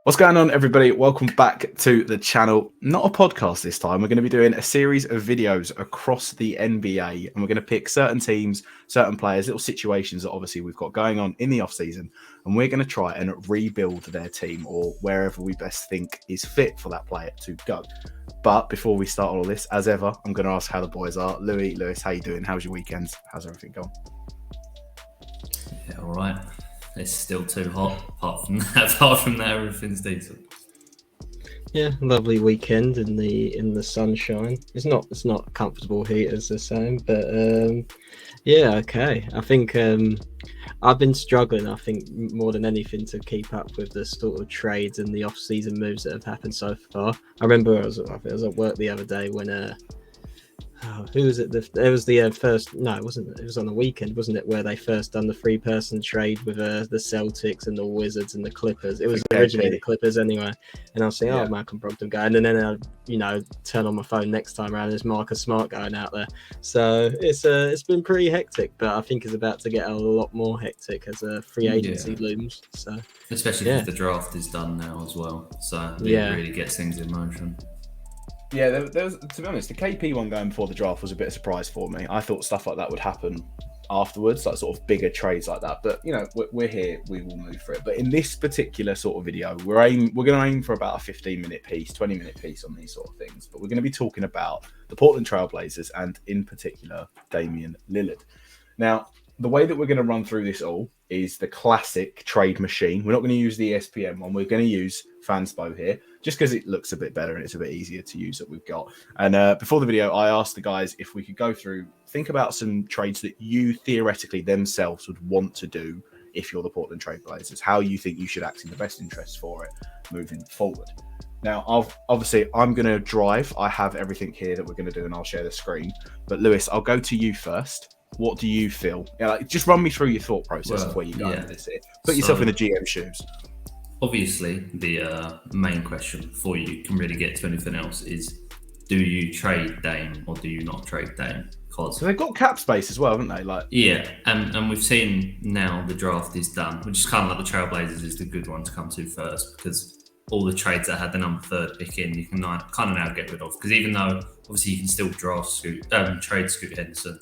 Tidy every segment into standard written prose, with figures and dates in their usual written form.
What's going on, everybody? Welcome back to the channel. Not a podcast this time. We're going to be doing a series of videos across the NBA, and we're going to pick certain teams, certain players, little situations that obviously we've got going on in the off season, and we're going to try and rebuild their team or wherever we best think is fit for that player to go. But before we start all this, as ever, I'm going to ask how the boys are. Lewis, how you doing? How's your weekends? How's everything going? Yeah, all right. It's still too hot. Apart from that, everything's decent. Yeah, lovely weekend in the sunshine. It's not comfortable heat as they're saying, but yeah, okay. I think I've been struggling. I think more than anything to keep up with the sort of trades and the off-season moves that have happened so far. I remember I was at work the other day when who was it? It was the first. No, it wasn't. It was on the weekend, wasn't it? Where they first done the 3-person trade with the Celtics and the Wizards and the Clippers. It was originally the Clippers anyway. And I was saying, oh, Malcolm Brogdon going, and then I, turn on my phone next time around. There's Marcus Smart going out there. So it's been pretty hectic, but I think it's about to get a lot more hectic as a free agency looms. So especially if the draft is done now as well. So it really gets things in motion. Yeah, there was, to be honest, the KP one going before the draft was a bit of a surprise for me. I thought stuff like that would happen afterwards, like sort of bigger trades like that. But, we're here, we will move for it. But in this particular sort of video, we're going to aim for about a 15-minute piece, 20-minute piece on these sort of things. But we're going to be talking about the Portland Trailblazers and, in particular, Damian Lillard. Now, the way that we're going to run through this all is the classic trade machine. We're not going to use the ESPN one. We're going to use Fanspo here, just because it looks a bit better and it's a bit easier to use that we've got. And before the video, I asked the guys if we could go through, think about some trades that you theoretically themselves would want to do if you're the Portland Trailblazers, how you think you should act in the best interest for it moving forward. Now, obviously, I'm going to drive. I have everything here that we're going to do, and I'll share the screen. But Lewis, I'll go to you first. What do you feel? Just run me through your thought process of where you go into this here. Put yourself in the GM shoes. Obviously, the main question before you can really get to anything else is, do you trade Dame or do you not trade Dame? So they've got cap space as well, haven't they? And we've seen now the draft is done, which is kind of like the Trailblazers is the good one to come to first, because all the trades that had the number 3rd pick in, you can kind of now get rid of. Because even though obviously you can still trade Scoot Henderson,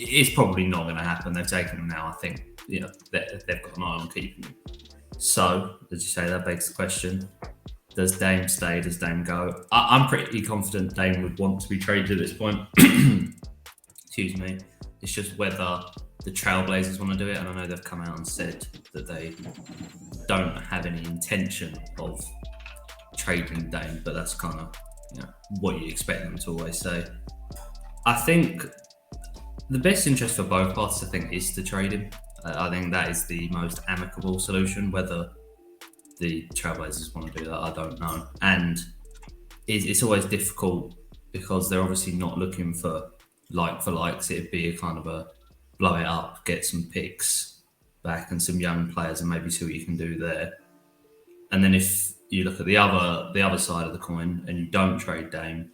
it's probably not going to happen. They've taken him now. I think they've got an eye on keeping him. So, as you say, that begs the question: does Dame stay? Does Dame go? I'm pretty confident Dame would want to be traded at this point. Excuse me. It's just whether the Trailblazers want to do it, and I know they've come out and said that they don't have any intention of trading Dame, but that's kind of what you expect them to always say. I think the best interest for both parties, I think, is to trade him. I think that is the most amicable solution. Whether the Trailblazers want to do that, I don't know. And it's always difficult because they're obviously not looking for likes. It'd be a kind of a blow it up, get some picks back and some young players and maybe see what you can do there. And then if you look at the other side of the coin and you don't trade Dame,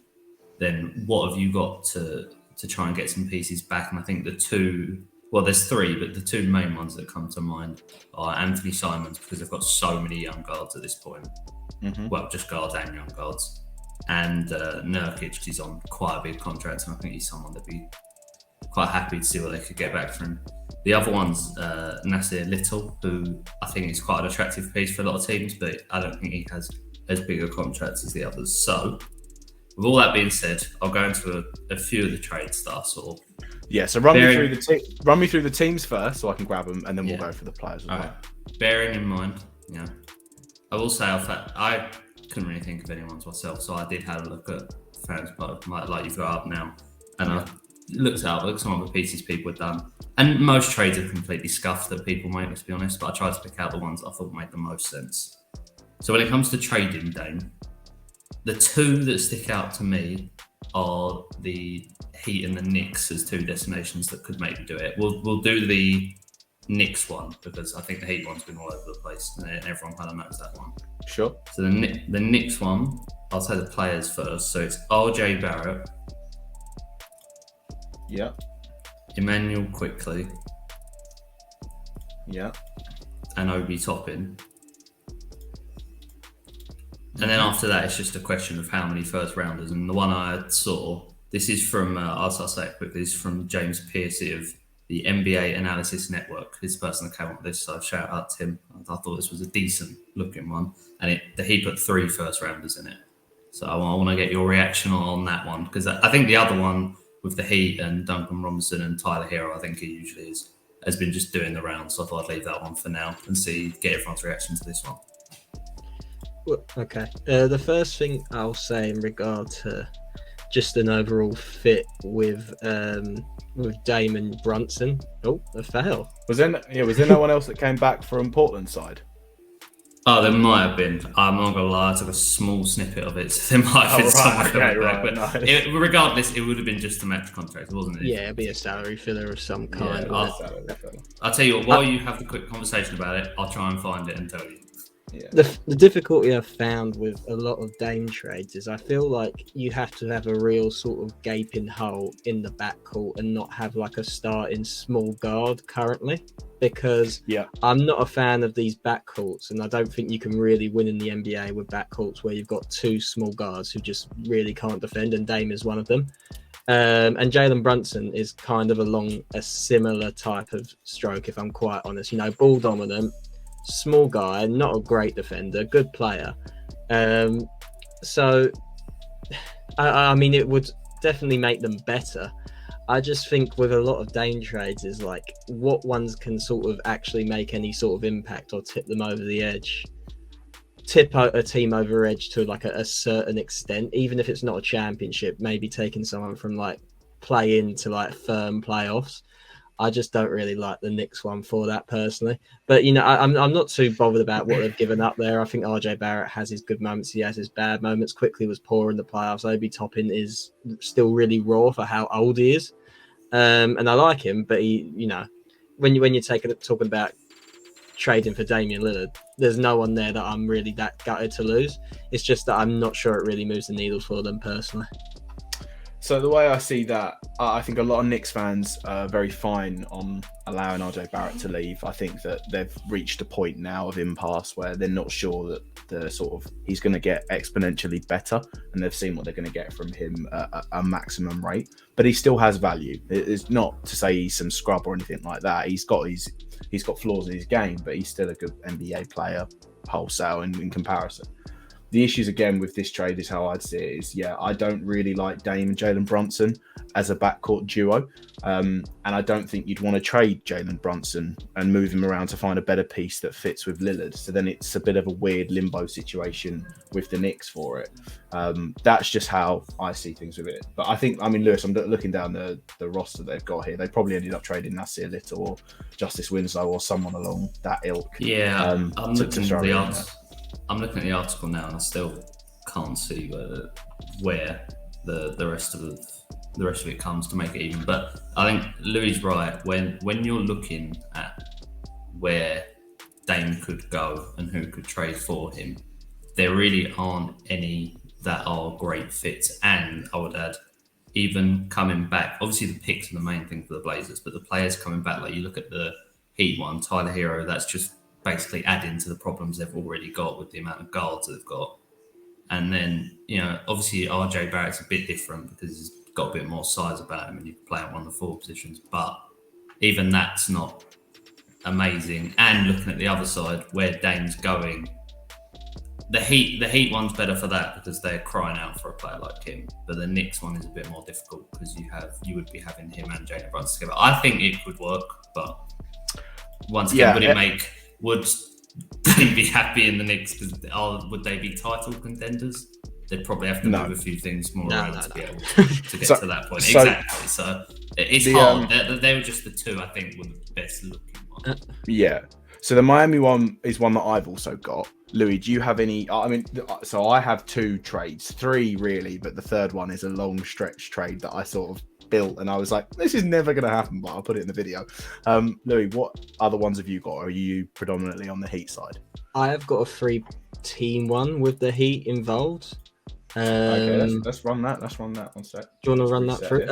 then what have you got to try and get some pieces back? And I think there's 3, but the 2 main ones that come to mind are Anthony Simons, because they've got so many young guards at this point. Mm-hmm. Well, just guards and young guards. And Nurkic, because he's on quite a big contract, and I think he's someone that'd be quite happy to see what they could get back from him. The other one's Nasir Little, who I think is quite an attractive piece for a lot of teams, but I don't think he has as big a contract as the others. So, with all that being said, I'll go into a few of the trade stuff. So run me through the teams first, so I can grab them, and then we'll go for the players as well. Right. Bearing in mind, I will say I couldn't really think of anyone myself, so I did have a look at Fanspo, like you've got up now, and I looked at some of the pieces people had done, and most trades are completely scuffed that people make, let's be honest. But I tried to pick out the ones I thought made the most sense. So when it comes to trading Dame, the 2 that stick out to me are the Heat and the Knicks as 2 destinations that could maybe do it. We'll do the Knicks one because I think the Heat one's been all over the place and everyone kind of knows that one. Sure. So the Knicks one, I'll say the players first. So it's RJ Barrett. Yeah. Emmanuel Quickley. Yeah. And Obi Toppin. And then after that, it's just a question of how many first rounders. And the one I saw, this is from, I'll say it quickly, this is from James Piercy of the NBA Analysis Network. His person that came up with this, so shout out to him. I thought this was a decent looking one. And he put 3 first rounders in it. So I want to get your reaction on that one, because I think the other one with the Heat and Duncan Robinson and Tyler Hero, I think he usually has been just doing the rounds. So I thought I'd leave that one for now and get everyone's reaction to this one. Well, okay. The first thing I'll say in regard to just an overall fit with Damon Brunson. Oh, a fail. Was there no one else that came back from Portland's side? Oh, there might have been. I'm not gonna lie, I took a small snippet of it, so there might have been someone coming back. But nice. Regardless, it would have been just a match contract, wasn't it? Yeah, it'd be a salary filler of some kind. Yeah, I'll tell you what, while you have the quick conversation about it, I'll try and find it and tell you. Yeah. The difficulty I've found with a lot of Dame trades is I feel like you have to have a real sort of gaping hole in the backcourt and not have like a starting small guard currently, because I'm not a fan of these backcourts, and I don't think you can really win in the NBA with backcourts where you've got 2 small guards who just really can't defend, and Dame is one of them. And Jalen Brunson is kind of along a similar type of stroke, if I'm quite honest. You know, ball dominant, small guy, not a great defender, good player. So, I mean, it would definitely make them better. I just think with a lot of Dame trades is like what ones can sort of actually make any sort of impact or tip them over the edge. Tip a team over edge to like a certain extent, even if it's not a championship, maybe taking someone from like play-in to like firm playoffs. I just don't really like the Knicks one for that personally. But, you know, I'm not too bothered about what they've given up there. I think RJ Barrett has his good moments. He has his bad moments. Quickly was poor in the playoffs. Obi Toppin is still really raw for how old he is. And I like him, but he, you know, when you're talking about trading for Damian Lillard, there's no one there that I'm really that gutted to lose. It's just that I'm not sure it really moves the needle for them personally. So the way I see that, I think a lot of Knicks fans are very fine on allowing RJ Barrett to leave. I think that they've reached a point now of impasse where they're not sure that he's going to get exponentially better, and they've seen what they're going to get from him at a maximum rate. But he still has value. It's not to say he's some scrub or anything like that. He's got flaws in his game, but he's still a good NBA player wholesale in comparison. The issues again with this trade is how I'd see it is, I don't really like Dame and Jalen Brunson as a backcourt duo. And I don't think you'd want to trade Jalen Brunson and move him around to find a better piece that fits with Lillard. So then it's a bit of a weird limbo situation with the Knicks for it. That's just how I see things with it. But Lewis, I'm looking down the roster they've got here. They probably ended up trading Nasir Little or Justice Winslow or someone along that ilk. Yeah, I'm looking at the article now, and I still can't see where the rest of it comes to make it even. But I think Louis' right. When you're looking at where Dame could go and who could trade for him, there really aren't any that are great fits. And I would add, even coming back, obviously the picks are the main thing for the Blazers, but the players coming back, like you look at the Heat one, Tyler Hero, that's just basically adding to the problems they've already got with the amount of guards they've got. And then, you know, obviously RJ Barrett's a bit different because he's got a bit more size about him and you can play at one of the 4 positions. But even that's not amazing. And looking at the other side, where Dame's going, the Heat one's better for that because they're crying out for a player like him. But the Knicks one is a bit more difficult because you would be having him and Jalen Brunson together. I think it could work, but once again, would they be happy in the Knicks? Would they be title contenders? They'd probably have to move a few things more around to be able to get to that point. Exactly. So it's hard. They were just the two I think were the best looking ones. Yeah. So the Miami one is one that I've also got. Louis, do you have any? So I have 2 trades, 3 really, but the third one is a long stretch trade that I sort of built, and I was like, this is never going to happen, but I'll put it in the video. Louis, what other ones have you got? Or are you predominantly on the Heat side? I have got a 3-team one with the Heat involved. Okay, let's run that. Let's run that one sec. Do you want to run that through?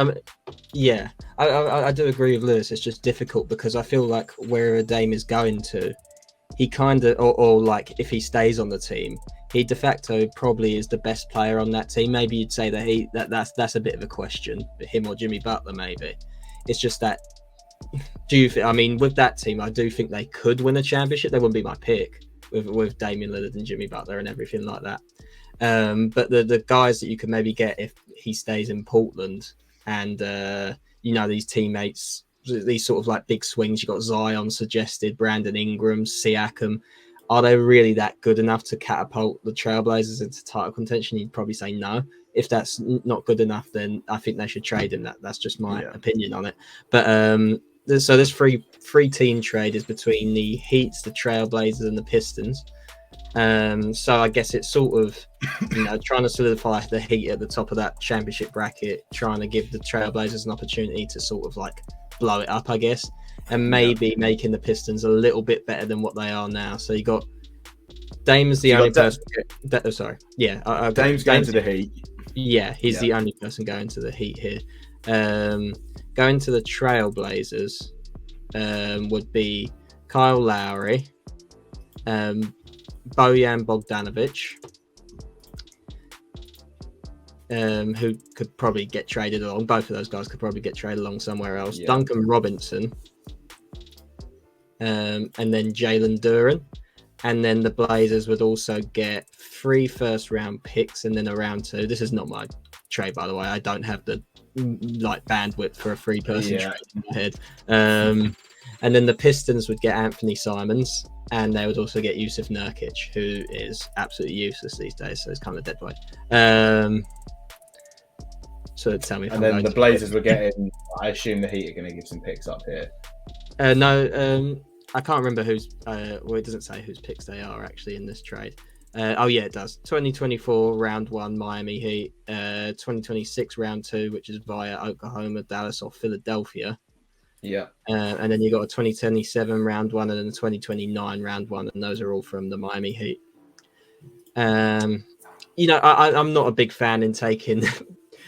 Yeah, I do agree with Lewis. It's just difficult because I feel like where Dame is going to, he kind of, or like if he stays on the team, he de facto probably is the best player on that team. Maybe you'd say that that's a bit of a question, but him or Jimmy Butler, maybe. It's just that. I mean, with that team, I do think they could win a championship. They wouldn't be my pick with Damian Lillard and Jimmy Butler and everything like that. But the guys that you could maybe get if he stays in Portland and these teammates, these sort of like big swings. You got Zion suggested, Brandon Ingram, Siakam. Are they really that good enough to catapult the Trailblazers into title contention? You'd probably say no. If that's not good enough, then I think they should trade him. That's just my opinion on it. But so this three-team trade is between the Heat, the Trailblazers, and the Pistons. So I guess it's sort of trying to solidify the Heat at the top of that championship bracket, trying to give the Trailblazers an opportunity to sort of like blow it up, I guess, and maybe making the Pistons a little bit better than what they are now. So you got Dame's the only person. Dame's going to the Heat. Yeah, he's the only person going to the Heat here. Going to the Trailblazers would be Kyle Lowry, Bojan Bogdanovic, who could probably get traded along. Both of those guys could probably get traded along somewhere else. Yeah. Duncan Robinson, and then Jalen Duren. And then the Blazers would also get 3 first-round picks and then a round 2. This is not my trade, by the way. I don't have the bandwidth for a 3-person trade in my head. And then the Pistons would get Anthony Simons, and they would also get Yusuf Nurkic, who is absolutely useless these days, so it's kind of a dead weight. So tell me. And then the Blazers were getting. I assume the Heat are going to give some picks up here. No. I can't remember who's. It doesn't say whose picks they are actually in this trade. It does. 2024 round 1 Miami Heat. 2026 round 2, which is via Oklahoma, Dallas, or Philadelphia. Yeah. And then you got a 2027 round 1 and then a 2029 round 1, and those are all from the Miami Heat. I'm not a big fan in taking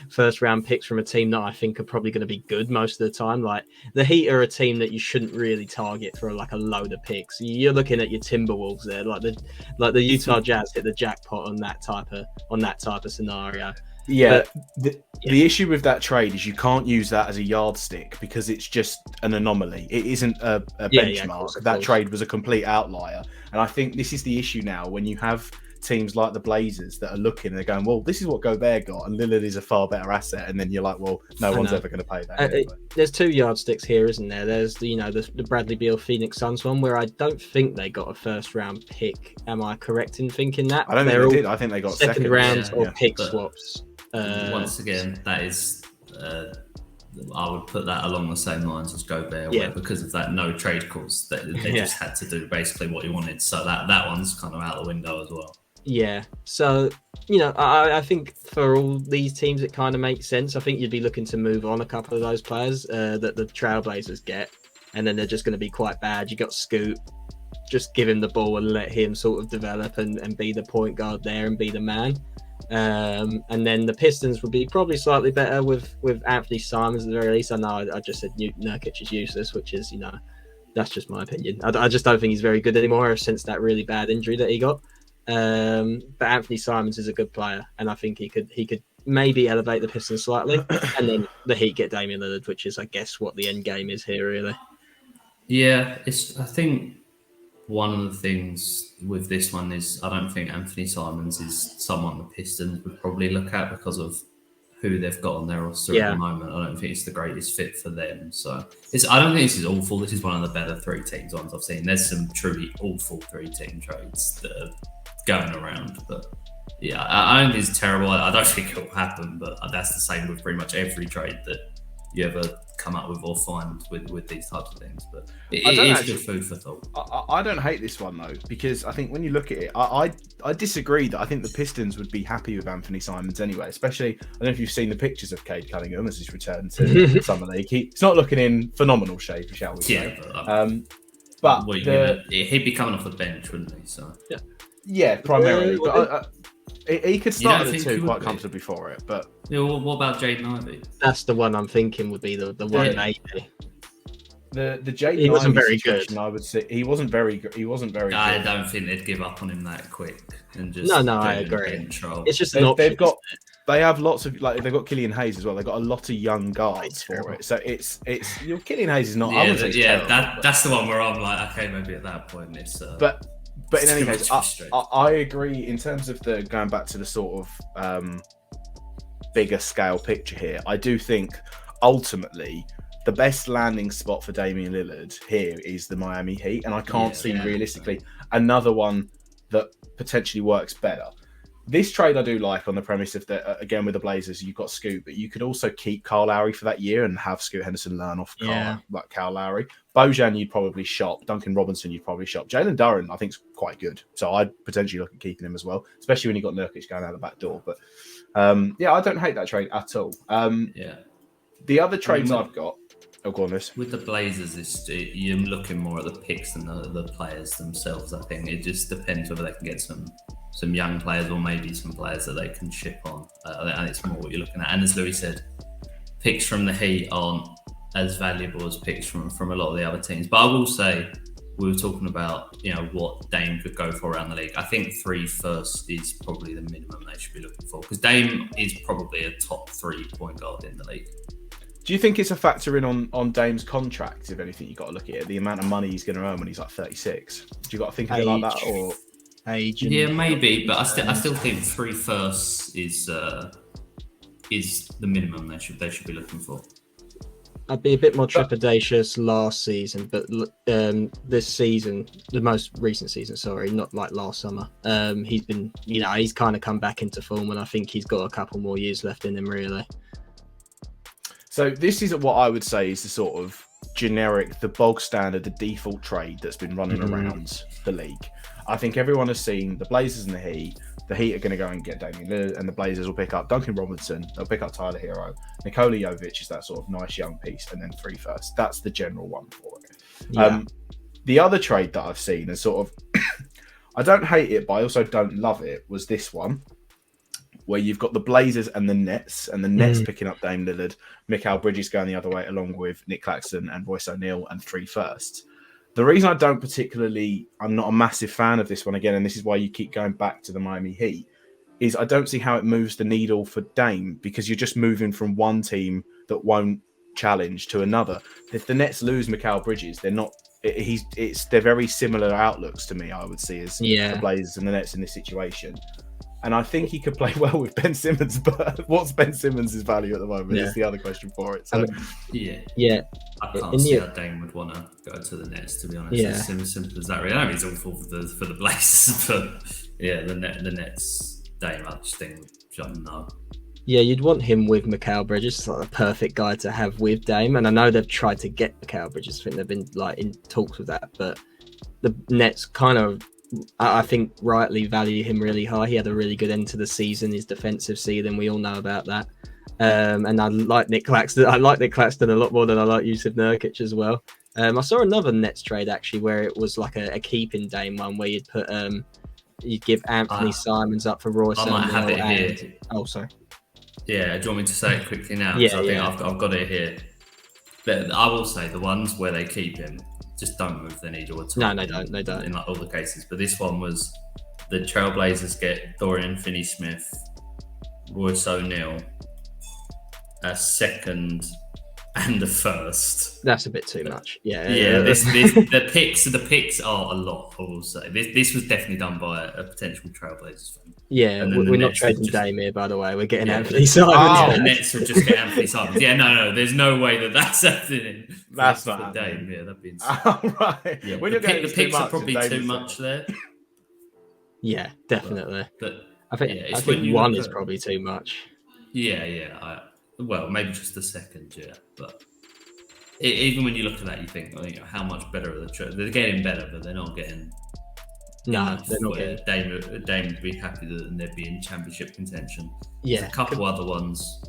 first round picks from a team that I think are probably going to be good most of the time. Like the Heat are a team that you shouldn't really target for like a load of picks. You're looking at your Timberwolves there, like the Utah Jazz hit the jackpot on that type of scenario. Yeah, but, the issue with that trade is you can't use that as a yardstick because it's just an anomaly. It isn't a benchmark. That trade was a complete outlier, and I think this is the issue now when you have teams like the Blazers that are looking and they're going, well, this is what Gobert got and Lillard is a far better asset, and then you're like, well, no one's ever going to pay that anyway. There's 2 yardsticks here, isn't there? There's the Bradley Beal Phoenix Suns one where I don't think they got a first round pick. Am I correct in thinking that? I don't think they did. I think they got second rounds or pick swaps. Once again, that is I would put that along the same lines as Gobert, where because of that no trade clause, they just had to do basically what he wanted. So that one's kind of out the window as well. Yeah, so I think for all these teams it kind of makes sense. I think you'd be looking to move on a couple of those players that the Trailblazers get, and then they're just going to be quite bad. You got Scoot, just give him the ball and let him sort of develop and be the point guard there and be the man. And then the Pistons would be probably slightly better with Anthony Simons at the very least. I know I just said Nurkic is useless, which is that's just my opinion. I just don't think he's very good anymore since that really bad injury that he got. But Anthony Simons is a good player, and I think he could maybe elevate the Pistons slightly, and then the Heat get Damian Lillard, which is, I guess, what the end game is here, really. Yeah, I think one of the things with this one is I don't think Anthony Simons is someone the Pistons would probably look at because of who they've got on their roster at the moment. I don't think it's the greatest fit for them. So I don't think this is awful. This is one of the better 3-team ones I've seen. There's some truly awful 3-team trades that are going around, but yeah, I don't think it's terrible. I don't think it will happen, but that's the same with pretty much every trade that you ever come up with or find with these types of things. But it is good food for thought. I don't hate this one though, because I think when you look at it, I disagree that I think the Pistons would be happy with Anthony Simons anyway. Especially, I don't know if you've seen the pictures of Cade Cunningham as he's returned to Summer League. He's not looking in phenomenal shape, shall we say? But he'd be coming off the bench, wouldn't he? So yeah, primarily. But he could start at the 2 quite comfortably for it. But what about Jaden Ivey? That's the one I'm thinking would be the one maybe. The Jake He wasn't Ivey very situation, good. I would say he wasn't very good. He wasn't very I good. don't think they'd give up on him that quick and just No, I do agree. bench role. It's just an option. They've got they have lots of they've got Killian Hayes as well. They've got a lot of young guards for terrible. it. So it's Killian Hayes is not. I wouldn't say it's terrible, that's the one where I'm like, okay, maybe at that point it's. But in any case, frustrating. I agree in terms of the going back to the sort of bigger scale picture here. I do think ultimately the best landing spot for Damian Lillard here is the Miami Heat, and I can't see realistically another one that potentially works better. This trade I do like on the premise of that, again, with the Blazers, you've got Scoot, but you could also keep Kyle Lowry for that year and have Scoot Henderson learn off Kyle Lowry. Bojan, you'd probably shop. Duncan Robinson, you'd probably shop. Jalen Duren, I think, is quite good. So I'd potentially look at keeping him as well, especially when you've got Nurkic going out the back door. But I don't hate that trade at all. The other trades I've got, go on this. With the Blazers, you're looking more at the picks than the players themselves. I think it just depends whether they can get some young players or maybe some players that they can ship on. And it's more what you're looking at. And as Louis said, picks from the Heat aren't as valuable as picks from a lot of the other teams. But I will say, we were talking about what Dame could go for around the league. I think 3 first is probably the minimum they should be looking for, because Dame is probably a top 3 point guard in the league. Do you think it's a factor in on Dame's contract? If anything, you've got to look at it, the amount of money he's going to earn when he's like 36. Do you got to think of it like that, or age? Yeah, maybe, but I still think 3 firsts is the minimum they should be looking for. I'd be a bit more trepidatious last season, but this season, the most recent season, sorry, not like last summer. He's been, he's kind of come back into form, and I think he's got a couple more years left in him, really. So this is what I would say is the sort of generic, the bog standard, the default trade that's been running around the league. I think everyone has seen the Blazers and the Heat. The Heat are going to go and get Damian Lillard, and the Blazers will pick up Duncan Robinson. They'll pick up Tyler Hero. Nikola Jovic is that sort of nice young piece, and then 3 firsts. That's the general one for it. Yeah. The other trade that I've seen is sort of, I don't hate it, but I also don't love it, was this one, where you've got the Blazers and the Nets picking up Dame Lillard, Mikal Bridges going the other way, along with Nick Claxton and Royce O'Neal, and 3 firsts. The reason I don't I'm not a massive fan of this one again, and this is why you keep going back to the Miami Heat, is I don't see how it moves the needle for Dame, because you're just moving from one team that won't challenge to another. If the Nets lose Mikal Bridges, they're not. They're very similar outlooks to me, I would see, as the Blazers and the Nets in this situation. And I think he could play well with Ben Simmons, but what's Ben Simmons' value at the moment is the other question for it. So, I can't see how Dame would want to go to the Nets, to be honest. It's as simple as that. Really. I know he's awful for the Blazers, but the Nets, Dame, I just think, no. Yeah, you'd want him with Mikal Bridges. It's like the perfect guy to have with Dame. And I know they've tried to get Mikal Bridges. I think they've been like in talks with that, but the Nets kind of, I think, rightly value him really high. He had a really good end to the season, his defensive ceiling. We all know about that. And I like Nick Claxton. I like Nick Claxton a lot more than I like Yusuf Nurkic as well. I saw another Nets trade actually where it was like a keeping Dame one where you'd put you'd give Anthony Simons up for Royce. I might have it here. Oh, sorry. Yeah, do you want me to say it quickly now? Yeah, I think I've got it here. But I will say the ones where they keep him just don't move the needle at all. No, they don't. In like all the cases. But this one was the Trailblazers get Dorian Finney-Smith, Royce O'Neal, a second and a first. That's a bit too much. Yeah. The picks are a lot, I will say. This was definitely done by a potential Trailblazers fan. Yeah, we're not trading Dame here, by the way. We're getting Anthony Simons. The Nets will just get Anthony Simons. Yeah, no, there's no way that's happening. That's not Dame. Yeah, that'd be insane. Right. Yeah, the picks are probably too much there. Yeah, definitely. But I think one is probably too much. Yeah. Well, maybe just the second, but even when you look at that, you think, how much better are they're getting better, but they're not getting. No, they're not getting. Dame would be happy that they'd be in championship contention. Yeah, there's a couple other ones.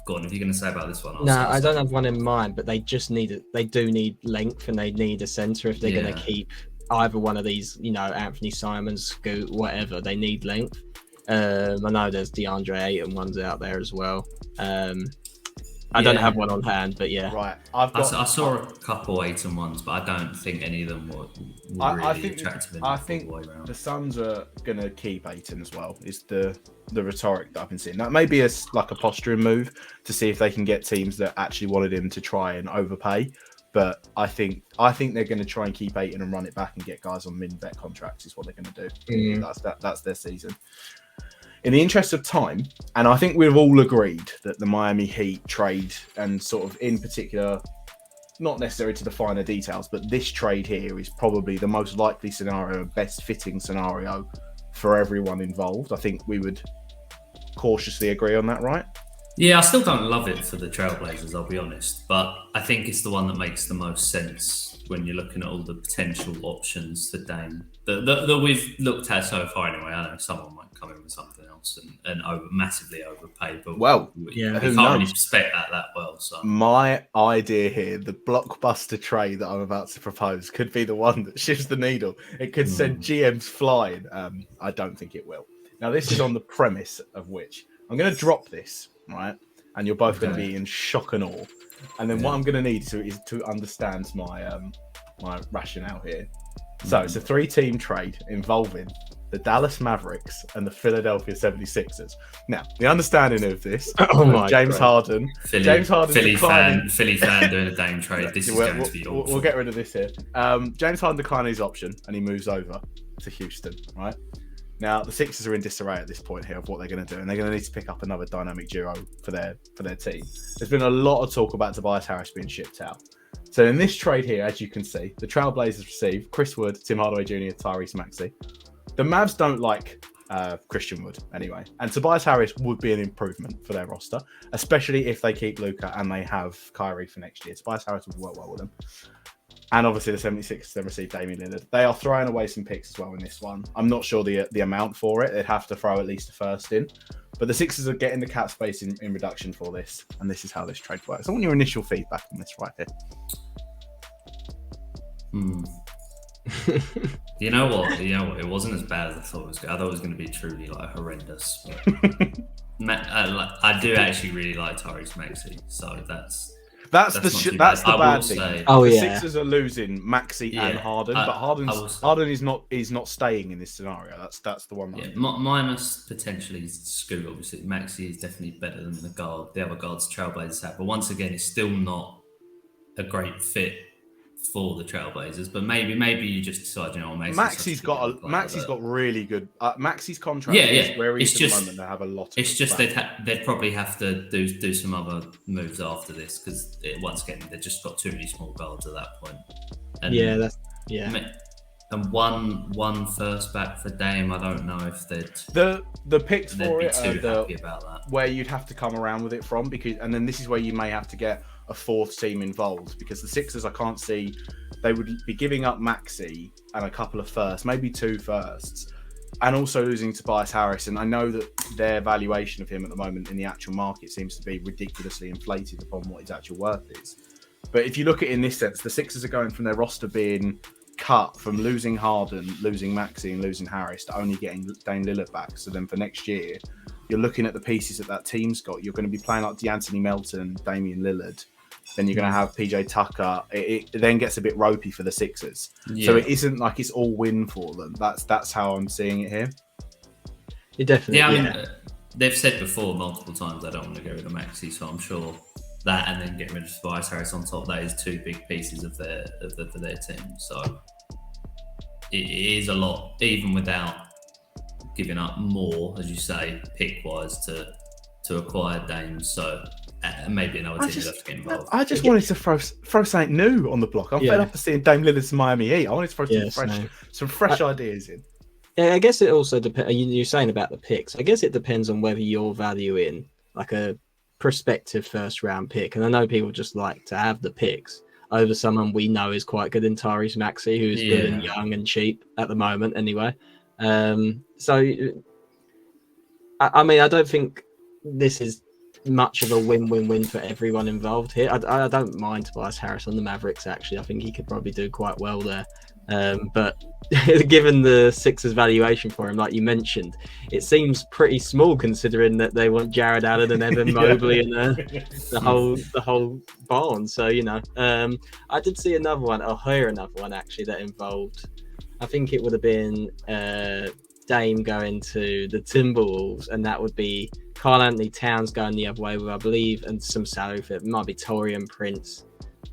Go on, if you're going to say about this one. No, I don't have one in mind, but they just need They do need length, and they need a centre if they're going to keep either one of these. Anthony Simons, Scoot, whatever. They need length. I know there's DeAndre Ayton ones out there as well. I don't have one on hand, but yeah. Right, I saw a couple Aiton ones, but I don't think any of them were really attractive enough. I think the Suns are going to keep Aiton as well. Is the rhetoric that I've been seeing. That may be a posturing move to see if they can get teams that actually wanted him to try and overpay. But I think they're going to try and keep Aiton and run it back and get guys on min-vet contracts is what they're going to do. That's their season. In the interest of time, and I think we've all agreed that the Miami Heat trade, and sort of in particular, not necessary to the finer details, but this trade here is probably the most likely scenario, best fitting scenario for everyone involved. I think we would cautiously agree on that, right? Yeah, I still don't love it for the Trailblazers, I'll be honest, but I think it's the one that makes the most sense when you're looking at all the potential options for Dame that we've looked at so far anyway. I know someone might come in with something else and massively overpay, but we can't really respect that well. So my idea here, the blockbuster trade that I'm about to propose, could be the one that shifts the needle. It could send GMs flying. I don't think it will. Now, this is on the premise of which I'm going to drop this, right? And you're both going to be in shock and awe. And then what I'm going to need is to understand my my rationale here. So it's a 3-team trade involving the Dallas Mavericks and the Philadelphia 76ers. Now, the understanding of this, James Harden. Philly fan doing a Dame trade. This is going to be awful. We'll get rid of this here. James Harden declined his option and he moves over to Houston, right? Now, the Sixers are in disarray at this point here of what they're going to do, and they're going to need to pick up another dynamic duo for their team. There's been a lot of talk about Tobias Harris being shipped out. So in this trade here, as you can see, the Trailblazers receive Chris Wood, Tim Hardaway Jr., Tyrese Maxey. The Mavs don't like Christian Wood anyway, and Tobias Harris would be an improvement for their roster, especially if they keep Luka and they have Kyrie for next year. Tobias Harris would work well with them. And obviously the 76ers then receive Damian Lillard. They are throwing away some picks as well in this one. I'm not sure the amount for it. They'd have to throw at least a first in. But the Sixers are getting the cap space in reduction for this. And this is how this trade works. I want your initial feedback on this right here. You know what? It wasn't as bad as I thought it was. I thought it was going to be truly horrendous. I do actually really like Tyrese Maxey. So that's the bad thing. The Sixers are losing Maxey and Harden, but Harden is not staying in this scenario. That's the one. Minus potentially Scoot. Obviously, Maxey is definitely better than the other guards Trailblazers have. But once again, it's still not a great fit for the Trailblazers. But maybe you just decide, Maxey's got really good. Maxey's contract is where he's at the moment. They have a lot. It's just they'd probably have to do some other moves after this because once again they've just got too many small guards at that point. And And one first back for Dame. I don't know if the picks for it too happy about that. Where you'd have to come around with it from, and then this is where you may have to get a fourth team involved, because the Sixers, I can't see they would be giving up Maxey and a couple of firsts, maybe 2 firsts, and also losing Tobias Harris. And I know that their valuation of him at the moment in the actual market seems to be ridiculously inflated upon what his actual worth is. But if you look at it in this sense, the Sixers are going from their roster being cut from losing Harden, losing Maxey, and losing Harris to only getting Dame Lillard back. So then for next year, you're looking at the pieces that team's got. You're going to be playing like DeAnthony Melton, Damian Lillard. Then you're going to have PJ Tucker. It then gets a bit ropey for the Sixers. Yeah. So it isn't like it's all win for them. That's how I'm seeing it here. It definitely. Yeah, I mean, they've said before multiple times they don't want to get rid of Maxey, so I'm sure that and then getting rid of Tobias Harris on top, that is 2 big pieces of their team. So it is a lot, even without giving up more, as you say, pick-wise to acquire Dame. So maybe another team would have to get involved. I just wanted to throw something new on the block. I'm fed up of seeing Dame Lillard's Miami Heat. I wanted to throw some fresh ideas in. Yeah, I guess it also depends. You're saying about the picks. I guess it depends on whether you're valuing like a prospective first-round pick. And I know people just like to have the picks over someone we know is quite good in Tyrese Maxey, who's good and young and cheap at the moment anyway. So, I mean, I don't think this is much of a win-win-win for everyone involved here. I don't mind Tobias Harris on the Mavericks, actually. I think he could probably do quite well there. But given the Sixers valuation for him, like you mentioned, it seems pretty small considering that they want Jared Allen and Evan Mobley and the whole barn. So I did see another one. I'll hear another one actually that involved. I think it would have been Dame going to the Timberwolves, and that would be Karl Anthony Towns going the other way with, I believe, and some salary for it. Might be Torian Prince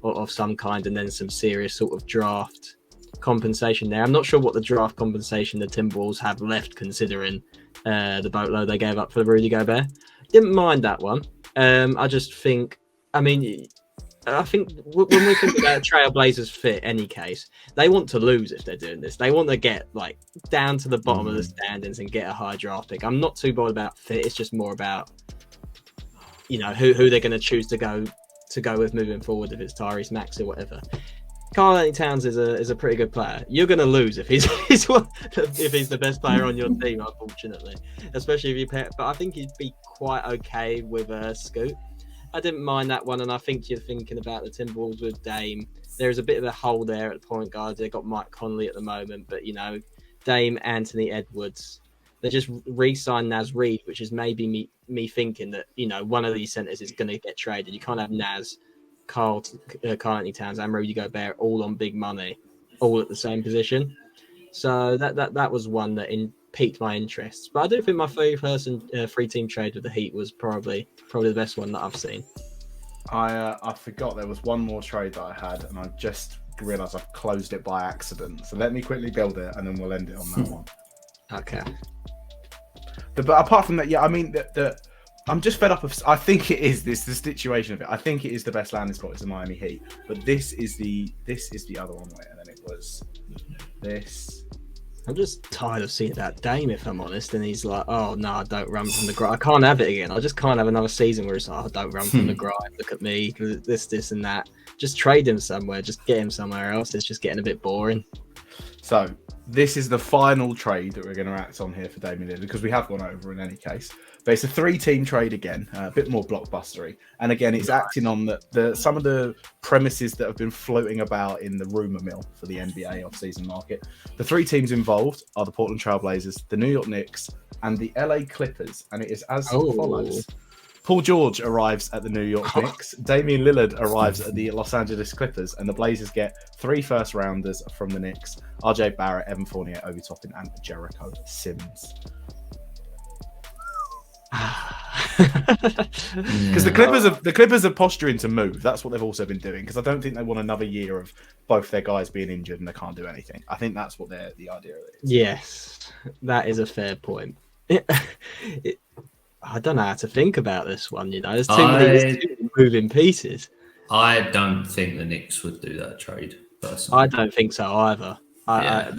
of some kind, and then some serious sort of draft compensation there. I'm not sure what the draft compensation the Timberwolves have left, considering the boatload they gave up for Rudy Gobert. Didn't mind that one. I just think, when we think about Trailblazers fit, any case, they want to lose if they're doing this. They want to get like down to the bottom of the standings and get a high draft pick. I'm not too bothered about fit. It's just more about who they're going to choose to go with moving forward. If it's Tyrese Maxey or whatever. Karl Anthony Towns is a pretty good player. You're going to lose if he's the best player on your team, unfortunately. Especially if you pair. But I think he'd be quite okay with Scoot. I didn't mind that one, and I think you're thinking about the Timberwolves with Dame. There's a bit of a hole there at the point guard. They've got Mike Conley at the moment, but Dame, Anthony Edwards. They just re-signed Naz Reid, which is maybe me thinking that one of these centers is going to get traded. You can't have Naz, Karl Anthony Towns, and Rudy Gobert all on big money, all at the same position. So that was one that piqued my interest. But I do think my three-team trade with the Heat was probably the best one that I've seen. I forgot there was one more trade that I had, and I just realised I've closed it by accident. So let me quickly build it, and then we'll end it on that one. Okay. But apart from that, I'm just fed up of. I think it is the situation of it. I think it is the best landing spot is the Miami Heat, but this is the other one where, and then it was this. I'm just tired of seeing that Dame, if I'm honest. And he's like, "Oh no, I don't run from the grind. I can't have it again. I just can't have another season where it's like, I don't run from the grind. Look at me, this and that. Just trade him somewhere. Just get him somewhere else. It's just getting a bit boring." So this is the final trade that we're going to act on here for Damian Lillard, because we have gone over in any case. But it's a 3-team trade again, a bit more blockbustery. And again, it's acting on some of the premises that have been floating about in the rumor mill for the NBA off-season market. The 3 teams involved are the Portland Trailblazers, the New York Knicks, and the LA Clippers. And it is as follows. Paul George arrives at the New York Knicks. Damian Lillard arrives at the Los Angeles Clippers, and the Blazers get 3 first-rounders from the Knicks: RJ Barrett, Evan Fournier, Obi Toppin, and Jericho Simmons. Because the Clippers are posturing to move. That's what they've also been doing. Because I don't think they want another year of both their guys being injured and they can't do anything. I think that's what the idea is. Yes, that is a fair point. I don't know how to think about this one. There's too many moving pieces. I don't think the Knicks would do that trade. Personally, I don't think so either. I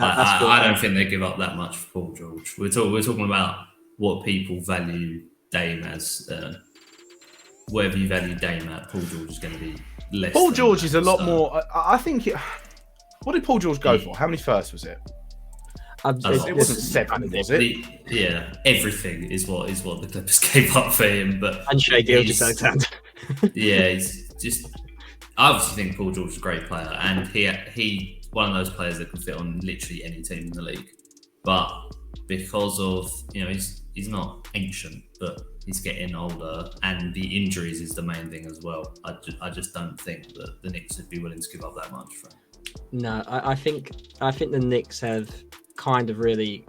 don't think they give up that much for Paul George. We're talking about what people value Dame as. Whatever you value Dame at, Paul George is going to be less. Paul George is a lot more. I think. What did Paul George go for? How many firsts was it? It wasn't 7, was it? Everything is what the Clippers gave up for him. But and Shai Gilgeous-Alexander. He's just. I obviously think Paul George is a great player, and he one of those players that can fit on literally any team in the league. But because of he's not ancient, but he's getting older, and the injuries is the main thing as well. I just don't think that the Knicks would be willing to give up that much for him. No, I think the Knicks have kind of really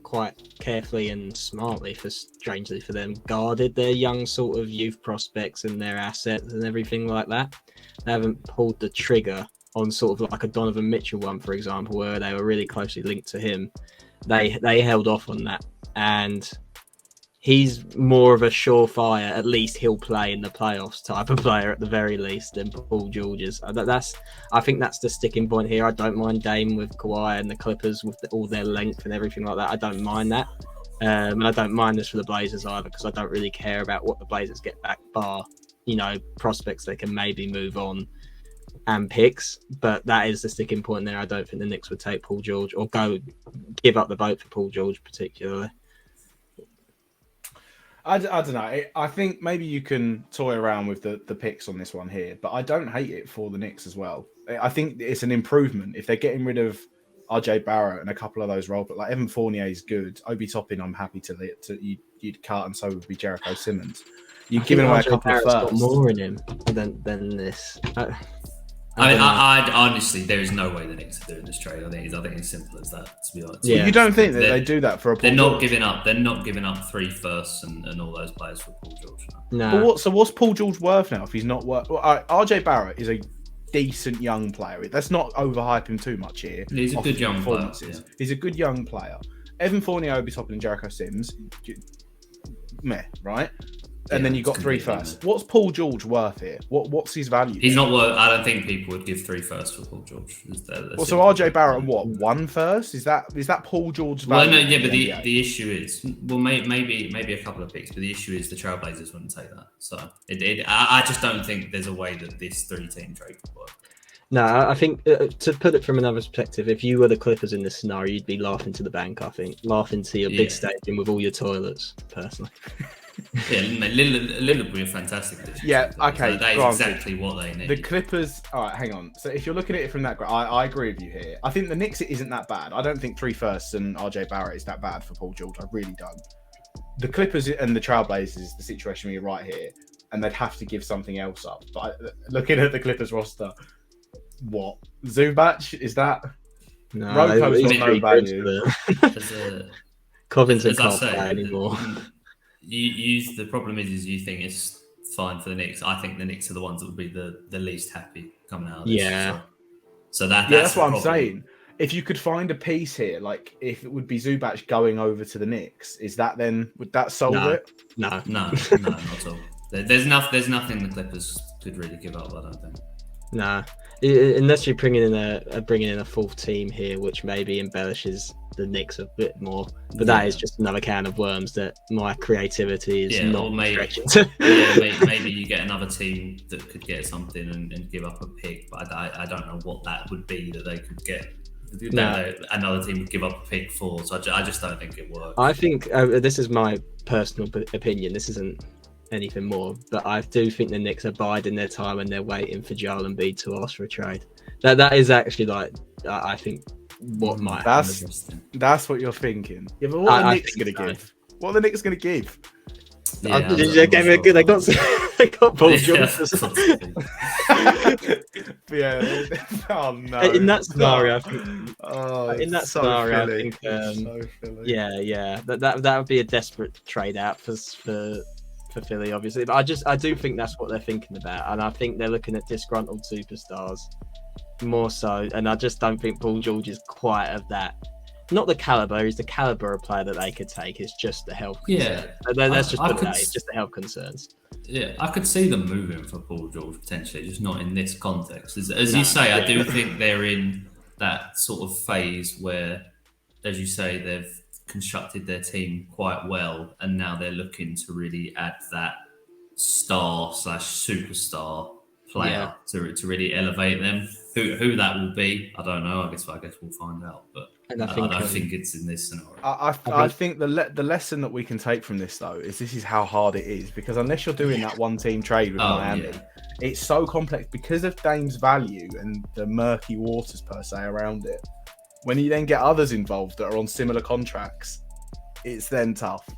quite carefully and smartly, strangely for them, guarded their young sort of youth prospects and their assets and everything like that. They haven't pulled the trigger on sort of like a Donovan Mitchell one, for example, where they were really closely linked to him. They held off on that, and he's more of a surefire, at least he'll play in the playoffs type of player at the very least than Paul George is. I think that's the sticking point here. I don't mind Dame with Kawhi and the Clippers with all their length and everything like that. I don't mind that. And I don't mind this for the Blazers either, because I don't really care about what the Blazers get back, bar, prospects they can maybe move on and picks. But that is the sticking point there. I don't think the Knicks would take Paul George or give up the vote for Paul George particularly. I don't know. I think maybe you can toy around with the picks on this one here, but I don't hate it for the Knicks as well. I think it's an improvement. If they're getting rid of RJ Barrett and a couple of those role, but like Evan Fournier is good. Obi Toppin, I'm happy to you'd cut, and so would be Jericho Simmons. You're giving away a couple of firsts. Got more in him than this. I honestly, there is no way the Knicks are doing this trade. I think it's as simple as that. To be honest, You don't think that they do that for a? They're not giving up. They're not giving up 3 firsts and all those players for Paul George. No. But what's Paul George worth now if he's not worth? Well, RJ Barrett is a decent young player. Let's not overhype him too much here. He's a good young player. Yeah. He's a good young player. Evan Fournier, Obi Toppin, and Jericho Sims, right? And then you got 3 firsts. What's Paul George worth here? What's his value? He's not worth. I don't think people would give 3 firsts for Paul George. So RJ Barrett and 1 first? Is that Paul George's value? Well, no, yeah, but the issue is, maybe a couple of picks, but the issue is the Trailblazers wouldn't take that. So I just don't think there's a way that this 3-team trade could work. No, I think to put it from another perspective, if you were the Clippers in this scenario, you'd be laughing to the bank. I think laughing to your big stadium with all your toilets, personally. Yeah, Lillard would be a fantastic addition. Yeah, okay. So that is exactly what they need. The Clippers. All right, hang on. So if you're looking at it from that, I agree with you here. I think the Knicks isn't that bad. I don't think 3 firsts and RJ Barrett is that bad for Paul George. I really don't. The Clippers and the Trailblazers is the situation where you're right here, and they'd have to give something else up. But looking at the Clippers roster, what Zubac is that? No, Roko's got no value. Covington can't play anymore. The problem is you think it's fine for the Knicks. I think the Knicks are the ones that would be the least happy coming out of this. Yeah. So that's what I'm saying. If you could find a piece here, like if it would be Zubac going over to the Knicks, would that solve it? No, not at all. There's nothing the Clippers could really give up. I don't think. Nah, unless you're bringing in a 4th team here, which maybe embellishes the Knicks a bit more, but that is just another can of worms that my creativity is not stretching to. Maybe you get another team that could get something and give up a pick, but I don't know what that would be that they could get. Another team would give up a pick for, so I just don't think it works. I think this is my personal opinion. This isn't anything more, but I do think the Knicks are biding their time and they're waiting for Joel Embiid to ask for a trade. That is actually I think what might happen. That's what you're thinking. Yeah, but what are the Knicks going to give? What are the Knicks going to give? They got Paul George. Yeah. Oh no. In that scenario, I think. That would be a desperate trade out for Philly, obviously. But I do think that's what they're thinking about, and I think they're looking at disgruntled superstars more so. And I just don't think Paul George is quite of that. Not the caliber. He's the caliber of player that they could take. It's just the health. Yeah, that's just it's just the health concerns. Yeah, I could see them moving for Paul George potentially, just not in this context. As you say, I do think they're in that sort of phase where, as you say, they've constructed their team quite well, and now they're looking to really add that star/superstar player to really elevate them. Who that will be, I don't know. I guess we'll find out. But I don't think it's in this scenario. I think the lesson that we can take from this though is this is how hard it is, because unless you're doing that 1-team trade with Miami, it's so complex because of Dame's value and the murky waters per se around it. When you then get others involved that are on similar contracts, it's then tough.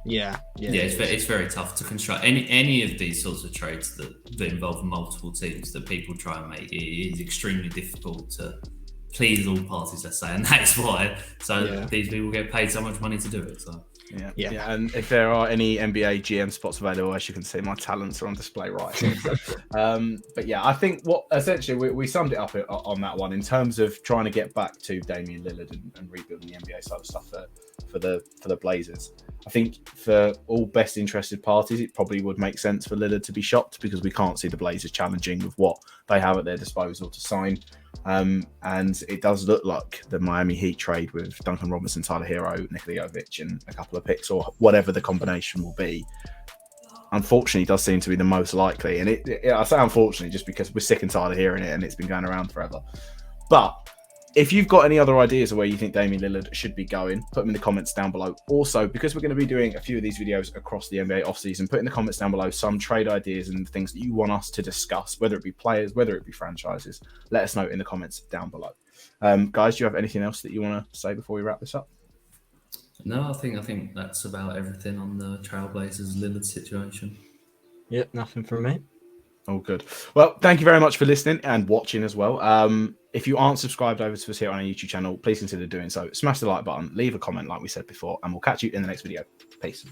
It's very tough to construct any of these sorts of trades that involve multiple teams that people try and make. It is extremely difficult to please all parties, let's say, and that's why. These people get paid so much money to do it. So yeah. And if there are any NBA GM spots available, as you can see, my talents are on display right here. But yeah, I think what essentially we summed it up on that one in terms of trying to get back to Damian Lillard and rebuilding the NBA side of stuff for the Blazers. I think for all best interested parties, it probably would make sense for Lillard to be shopped, because we can't see the Blazers challenging with what they have at their disposal to sign. And it does look like the Miami Heat trade with Duncan Robinson, Tyler Hero, Nikola Jovic, and a couple of picks, or whatever the combination will be, unfortunately does seem to be the most likely. And I say unfortunately just because we're sick and tired of hearing it and it's been going around forever. But if you've got any other ideas of where you think Damian Lillard should be going, put them in the comments down below. Also, because we're going to be doing a few of these videos across the NBA offseason, put in the comments down below some trade ideas and things that you want us to discuss, whether it be players, whether it be franchises. Let us know in the comments down below. Guys, do you have anything else that you want to say before we wrap this up? No, I think that's about everything on the Trailblazers Lillard situation. Yep, nothing from me. All good. Well, thank you very much for listening and watching as well. If you aren't subscribed over to us here on our YouTube channel, please consider doing so. Smash the like button, leave a comment like we said before, and we'll catch you in the next video. Peace.